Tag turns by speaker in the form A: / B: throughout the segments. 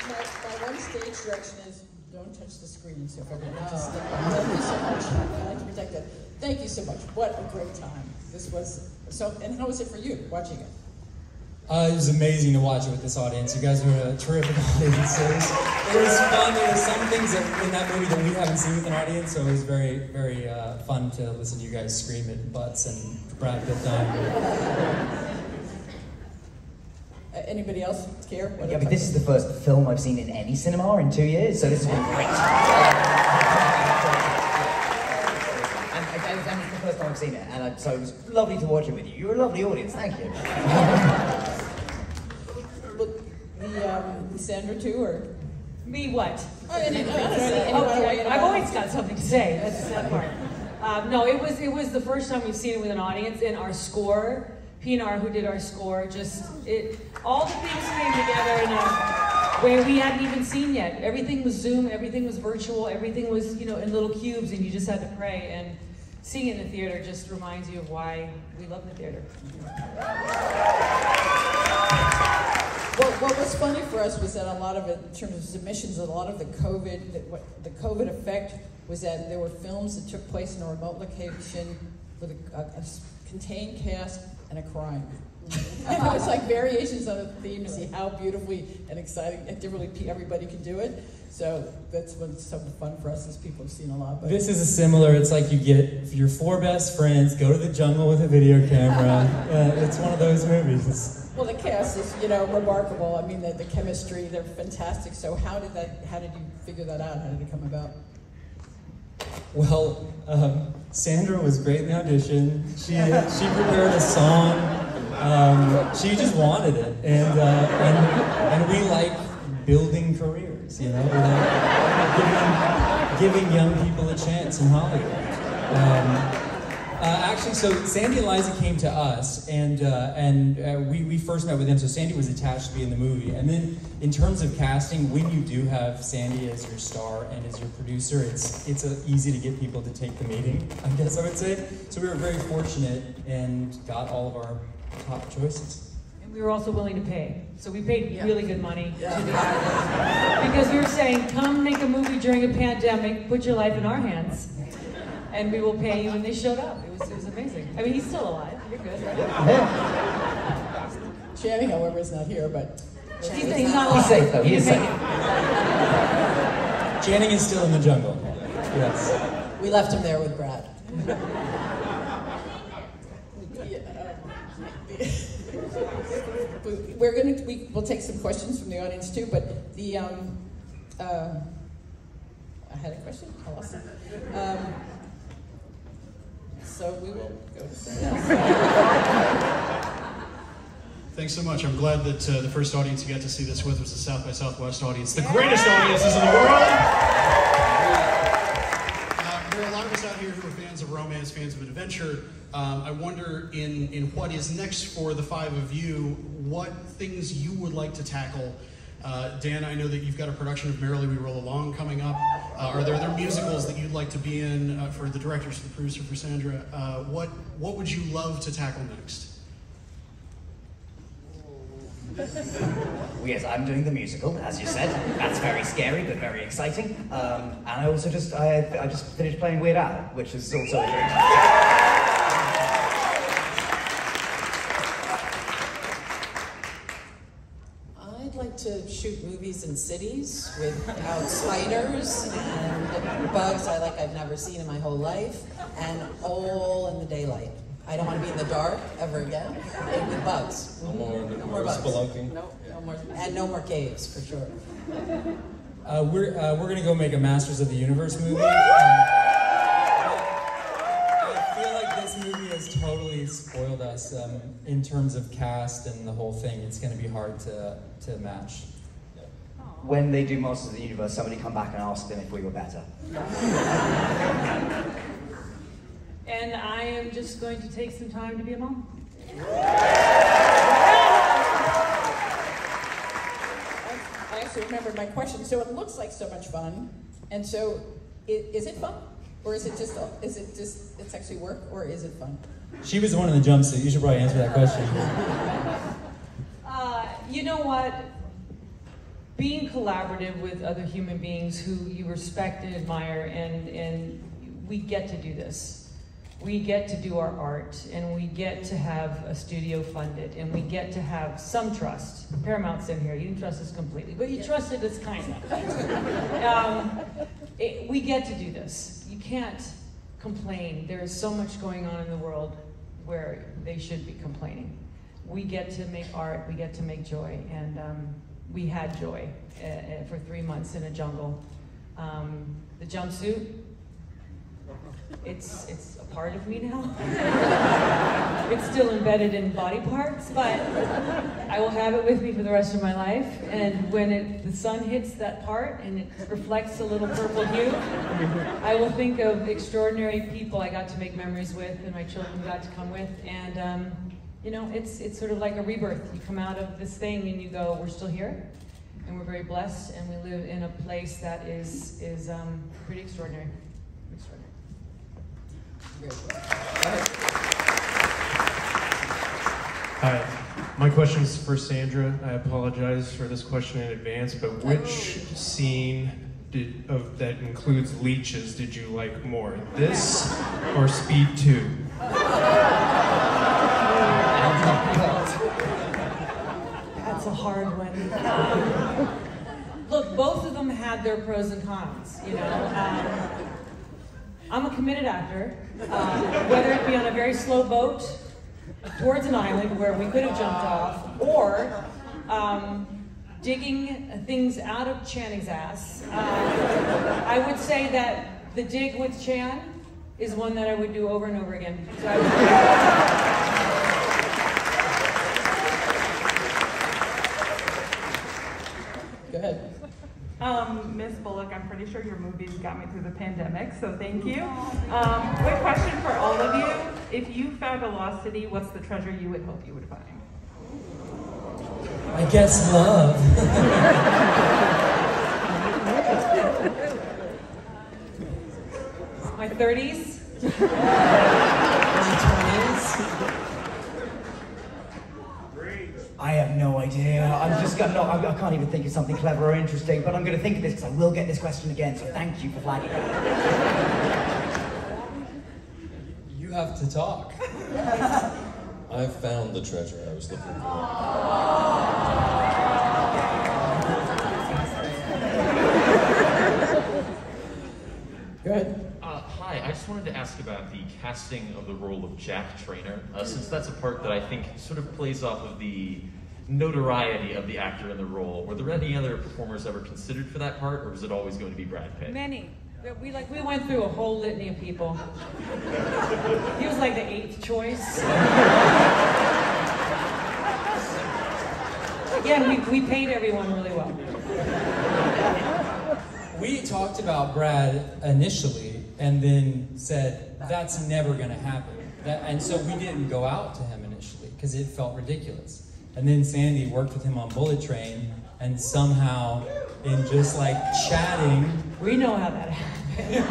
A: My one stage direction is don't touch the screen, so if everyone just step back. Thank you so much. I like to protect it. Thank you so much. What a great time. This was so. And how was it for you watching it?
B: It was amazing to watch it with this audience. You guys were a terrific audience. It was fun. There were some things in that movie that we haven't seen with an audience, so it was very, very fun to listen to you guys scream at butts and Brad Pitt dying.
A: Anybody else care?
C: Yeah, but this is the first film I've seen in any cinema in 2 years, so this has been great. And it's the first time I've seen it, and so it was lovely to watch it with you. You're a lovely audience, thank you.
A: Sandra too, or?
D: Me what?
A: I've
D: always got something to say, that's that part. No, it was the first time we've seen it with an audience, and our score, Pinar, who did our score, all the things came together in a way we hadn't even seen yet. Everything was Zoom, everything was virtual, everything was, in little cubes, and you just had to pray. And seeing it in the theater just reminds you of why we love the theater.
A: What was funny for us was that a lot of it, in terms of submissions, a lot of the COVID effect was that there were films that took place in a remote location with a contained cast and a crime. It was like variations on a theme to see how beautifully and exciting and differently everybody could do it. So that's what's so fun for us as people have seen a lot. But
B: this is a similar, it's like you get your 4 best friends, go to the jungle with a video camera. It's one of those movies.
A: Well, the cast is, remarkable. I mean, the chemistry, they're fantastic. So how did you figure that out? How did it come about?
B: Well, Sandra was great in the audition. She prepared a song. She just wanted it, and we like building careers. We like giving young people a chance in Hollywood. Actually, so Sandy and Liza came to us, and we first met with them. So Sandy was attached to be in the movie, and then in terms of casting, when you do have Sandy as your star and as your producer, it's easy to get people to take the meeting, I guess I would say. So we were very fortunate and got all of our top choices.
D: And we were also willing to pay. So we paid really good money to the actors. Because we were saying, come make a movie during a pandemic, put your life in our hands, and we will pay you, and they showed up. It was amazing. I mean, he's still alive. You're good.
A: Channing, however, is not here, but...
D: He's not alive.
C: He's safe, though. He is safe.
B: Channing is still in the jungle. Yes.
A: We left him there with Brad. We'll take some questions from the audience too, but I had a question, I lost it. So we will go to someone else.
E: Thanks so much. I'm glad that the first audience you got to see this with was the South by Southwest audience, the greatest audiences in the world. There are a lot of us out here who are fans of romance, fans of adventure. I wonder, in what is next for the 5 of you, what things you would like to tackle. Dan, I know that you've got a production of Merrily We Roll Along coming up. Are there other musicals that you'd like to be in for the directors, for the producer, for Sandra? What would you love to tackle next?
C: Yes, I'm doing the musical, as you said. That's very scary, but very exciting. And I also I just finished playing Weird Al, which is also a dream.
F: I'd like to shoot movies in cities without spiders and bugs I've never seen in my whole life, and all in the daylight. I don't want to be in the dark ever again, and with bugs.
G: No more
F: bugs.
G: spelunking.
F: No more, and no more caves, for sure.
B: We're gonna go make a Masters of the Universe movie. I feel like this movie has totally spoiled us in terms of cast and the whole thing. It's gonna be hard to match.
C: When they do Masters of the Universe, somebody come back and ask them if we were better.
D: And I am just going to take some time to be a mom.
A: I actually remembered my question. So it looks like so much fun, and so is it fun, or is it just it's actually work, or is it fun?
B: She was the one in the jumpsuit. You should probably answer that question.
D: You know what? being collaborative with other human beings who you respect and admire, and we get to do this. We get to do our art, and we get to have a studio funded, and we get to have some trust. Paramount's in here. You didn't trust us completely, but you trusted us kind of. We get to do this. You can't complain. There is so much going on in the world where they should be complaining. We get to make art. We get to make joy, and we had joy for 3 months in a jungle. The jumpsuit. It's a part of me now. It's still embedded in body parts, but I will have it with me for the rest of my life. And when the sun hits that part and it reflects a little purple hue, I will think of extraordinary people I got to make memories with, and my children got to come with. And you know, it's sort of like a rebirth. You come out of this thing and you go, we're still here, and we're very blessed, and we live in a place that is pretty extraordinary.
G: Hi, my question is for Sandra. I apologize for this question in advance, but which scene that includes leeches did you like more? This or Speed 2?
D: That's a hard one. Look, both of them had their pros and cons, you know. I'm a committed actor, whether it be on a very slow boat towards an island where we could have jumped off, or digging things out of Channing's ass. I would say that the dig with Chan is one that I would do over and over again. So
A: Go ahead.
H: Miss Bullock, I'm pretty sure your movies got me through the pandemic, so thank you. Quick question for all of you. If you found a lost city, what's the treasure you would hope you would find?
B: I guess love.
D: my 30s.
F: My 20s.
C: I have no idea. I can't even think of something clever or interesting, but I'm going to think of this because I will get this question again, so thank you for flagging it.
B: You have to talk.
I: I found the treasure I was looking for.
A: Go ahead.
J: Hi, I just wanted to ask about the casting of the role of Jack Trainer, since that's a part that I think sort of plays off of the notoriety of the actor in the role. Were there any other performers ever considered for that part, or was it always going to be Brad Pitt?
D: Many. We went through a whole litany of people. He was like the 8th choice. Again, we paid everyone really well.
B: We talked about Brad initially and then said, that's never going to happen. And so we didn't go out to him initially because it felt ridiculous. And then Sandy worked with him on Bullet Train, and somehow in just like chatting...
D: We know how that happened.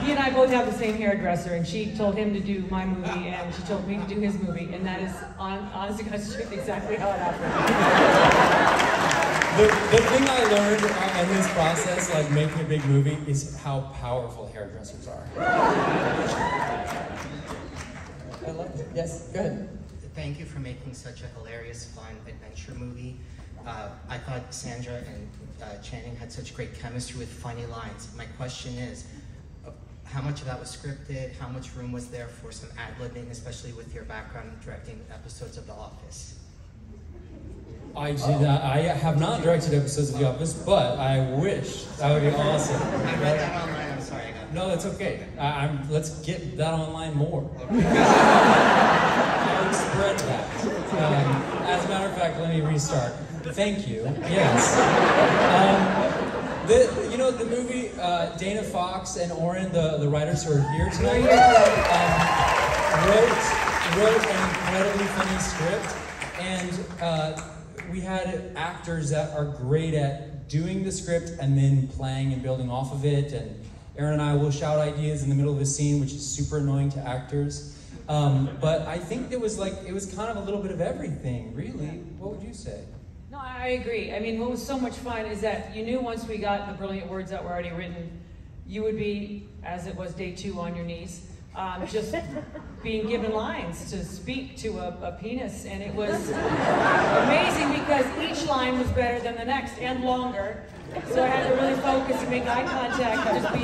D: He and I both have the same hairdresser, and she told him to do my movie, and she told me to do his movie, and that is, honestly, exactly how it happened.
B: The thing I learned in this process, like making a big movie, is how powerful hairdressers are.
A: I love it. Yes, go ahead.
K: Thank you for making such a hilarious, fun adventure movie. I thought Sandra and Channing had such great chemistry with funny lines. My question is, how much of that was scripted? How much room was there for some ad-libbing, especially with your background directing episodes of The Office?
B: I have not directed episodes of The Office, but I wish. That would be awesome.
K: I read that online. I'm sorry. I got
B: No, that's okay. Let's get that online more. I'll spread that. As a matter of fact, let me restart. Thank you. Yes. The movie, Dana Fox and Oren, the writers who are here tonight, wrote an incredibly funny script, and we had actors that are great at doing the script and then playing and building off of it, and Aaron and I will shout ideas in the middle of a scene, which is super annoying to actors. But I think it was kind of a little bit of everything, really. What would you say?
D: No, I agree. I mean, what was so much fun is that you knew once we got the brilliant words that were already written, you would be, as it was day 2, on your knees, just being given lines to speak to a penis. And it was amazing because each line was better than the next and longer. So I had to really focus and make eye contact and just be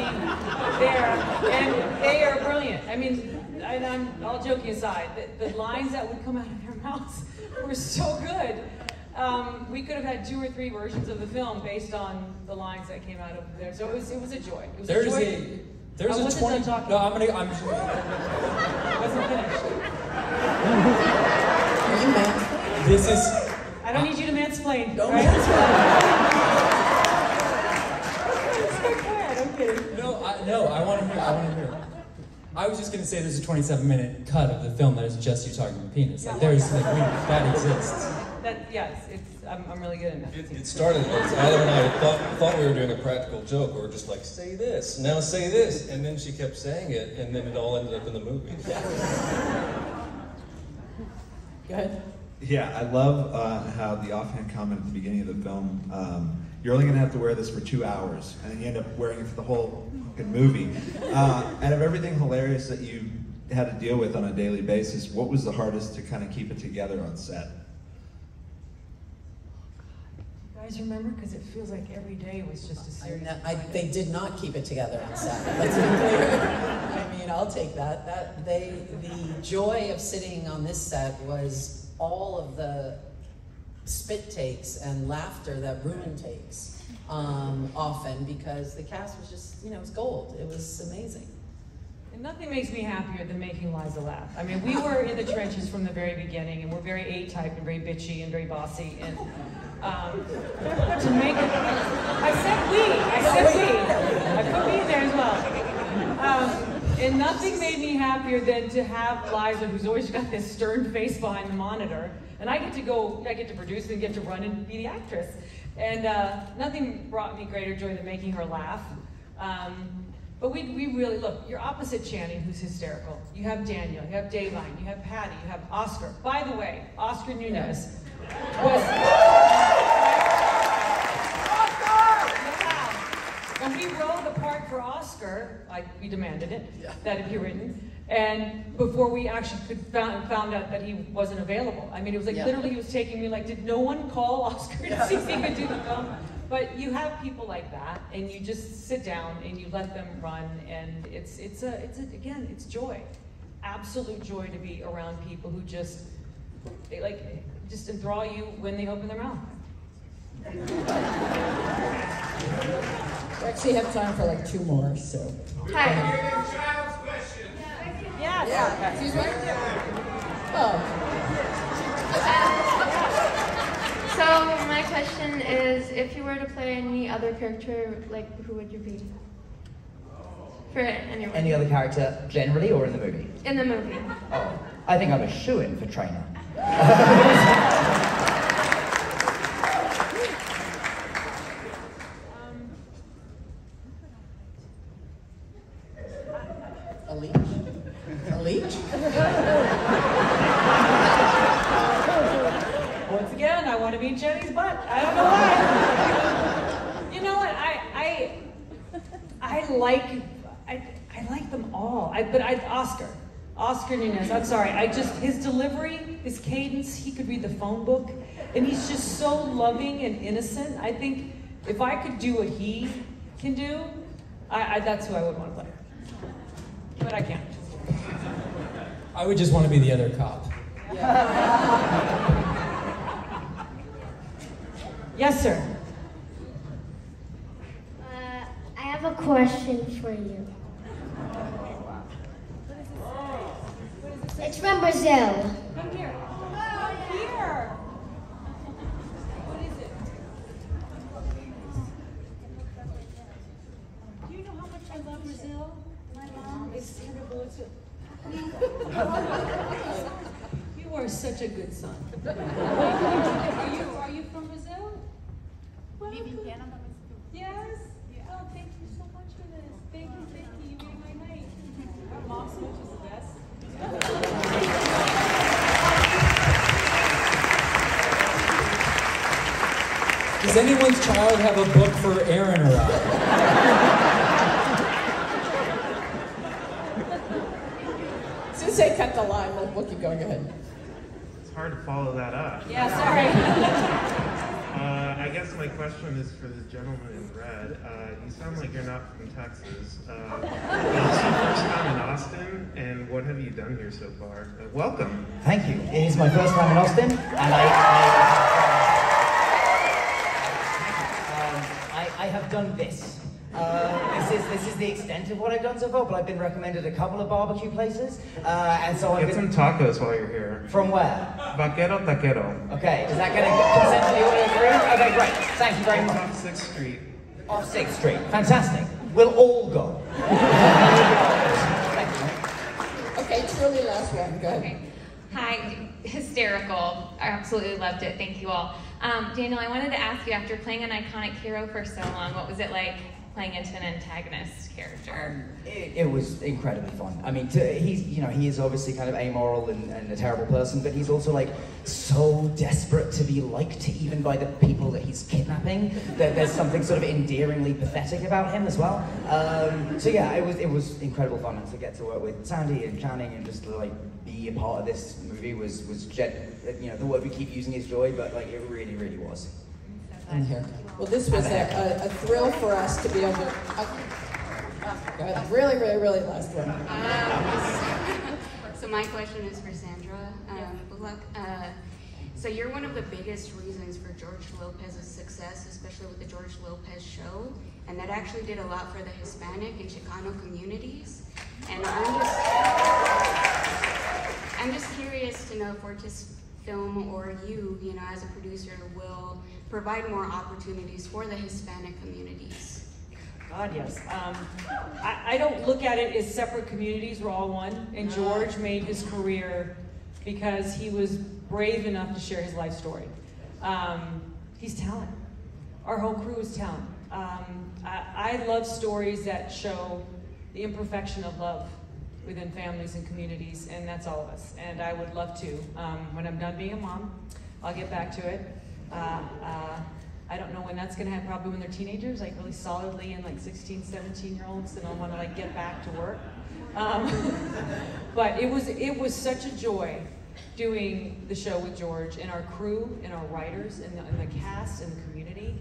D: there. And they are brilliant. I mean, and I'm all joking aside, the lines that would come out of their mouths were so good. We could have had 2 or 3 versions of the film based on the lines that came out of there. So it was a joy. It was a joy.
B: There's a 20. No, I'm
D: Wasn't finished.
F: Are you mad?
B: This is.
D: I don't need you to mansplain.
F: Don't
D: right?
F: mansplain.
D: I'm kidding.
B: No, I want to hear. I was just going to say there's a 27-minute cut of the film that is just you talking about penis. Like that exists.
D: Yes, I'm really good at that.
I: It started as Adam and I thought we were doing a practical joke. We were just like, say this, now say this. And then she kept saying it, and then it all ended up in the movie.
A: Go ahead.
L: Yeah, I love how the offhand comment at the beginning of the film, you're only going to have to wear this for 2 hours, and then you end up wearing it for the whole fucking movie. Out of everything hilarious that you had to deal with on a daily basis, what was the hardest to kind of keep it together on set?
D: You guys remember? Because it feels like every day was just a series.
F: They did not keep it together on set. Let's be clear. I mean, I'll take that. The joy of sitting on this set was all of the spit takes and laughter that Ruben takes often, because the cast was just, it was gold. It was amazing.
D: And nothing makes me happier than making Liza laugh. I mean, we were in the trenches from the very beginning, and we're very A-type and very bitchy and very bossy. And to make it, I said we. I could be there as well. And nothing made me happier than to have Liza, who's always got this stern face behind the monitor, and I get to produce and get to run and be the actress. And nothing brought me greater joy than making her laugh. But we really, look, you're opposite Channing, who's hysterical. You have Daniel, you have Dayline, you have Patty, you have Oscar. By the way, Oscar Nunez was... When we wrote the part for Oscar, we demanded it, that it be written, and before we actually found out that he wasn't available. I mean, it was like literally he was taking me like, did no one call Oscar to see if he could do the film? But you have people like that, and you just sit down and you let them run, and it's joy, absolute joy to be around people who just enthrall you when they open their mouth.
A: We actually have time for like 2 more, so.
M: Hi.
D: Yes.
A: Yeah. Excuse me?
M: So my question is, if you were to play any other character, who would you be? For anyone.
C: Any other character, generally, or in the movie?
M: In the movie.
C: Oh, I think I'm a shoo-in for Trainer.
F: A leech? A leech?
D: Once again, I want to beat Jenny's butt. I don't know why. You know what? I like them all. Oscar Nunez. I'm sorry. His delivery, his cadence. He could read the phone book, and he's just so loving and innocent. I think if I could do what he can do, that's who I would want to play. But I can't.
B: I would just want to be the other cop.
D: Yes, sir.
N: I have a question for you. It's from Brazil.
D: Come here. Here. What is it? Do you know how much I love Brazil? My mom is Sandra Bullock. You are such a good son. Are you from Brazil? Yes? Oh, thank you so much for this. Thank you. You made my night. Our mom smooch is the best.
B: Does anyone's child have a book for Aaron or I?
A: As soon as they cut the line, we'll keep going. Go ahead.
O: It's hard to follow that up.
D: Yeah, sorry.
O: I guess my question is for the gentleman in red. You sound like you're not from Texas. Is this your first time in Austin, and what have you done here so far? Welcome.
C: Thank you. It is my first time in Austin, and I have done this. This is the extent of what I've done so far, but I've been recommended a couple of barbecue places, and so I've
O: Get some tacos while you're here.
C: From where?
O: Vaquero Taquero.
C: Okay, is that going to consent to the audience room? Okay, great. Thank you very much.
O: Off 6th Street.
C: Off 6th Street. Fantastic. We'll all go.
A: Okay, truly last one. Go ahead.
P: Okay. Hi, hysterical. I absolutely loved it. Thank you all. Daniel, I wanted to ask you, after playing an iconic hero for so long, what was it like playing into an antagonist character?
C: It was incredibly fun. I mean, he is obviously kind of amoral and a terrible person, but he's also like so desperate to be liked even by the people that he's kidnapping. There's something sort of endearingly pathetic about him as well. So yeah, it was incredible fun, and to get to work with Sandy and Channing and just to like be a part of this movie was the word we keep using is joy, but like it really, really was.
A: In here. Well, this was a thrill for us to be able to. Go ahead. Really, really, really last one.
Q: So my question is for Sandra Bullock. So you're one of the biggest reasons for George Lopez's success, especially with the George Lopez show, and that actually did a lot for the Hispanic and Chicano communities. And I'm just curious to know if Fortis Film or you as a producer, will provide more opportunities for the Hispanic communities.
D: God, yes. I don't look at it as separate communities. We're all one. And George made his career because he was brave enough to share his life story. He's talent. Our whole crew is talent. I love stories that show the imperfection of love within families and communities, and that's all of us. And I would love to. When I'm done being a mom, I'll get back to it. I don't know when that's gonna happen, probably when they're teenagers, like really solidly in like 16, 17-year-olds, and I'll wanna like get back to work. But it was such a joy doing the show with George and our crew and our writers and the cast and the community.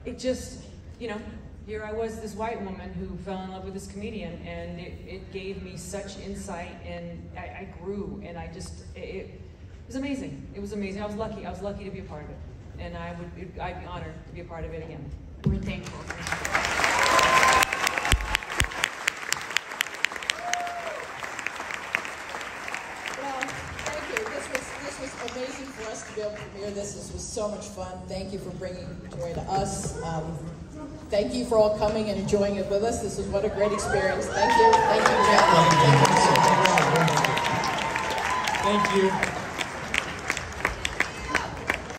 D: It just, here I was, this white woman who fell in love with this comedian, and it gave me such insight, and I grew, and it was amazing. It was amazing. I was lucky to be a part of it, and I'd be honored to be a part of it again.
Q: We're thankful.
A: Well, thank you. This was amazing for us to be able to premiere this. This was so much fun. Thank you for bringing joy to us. Thank you for all coming and enjoying it with us. This was what a great experience. Thank you. Thank you, Jeff.
B: Thank you.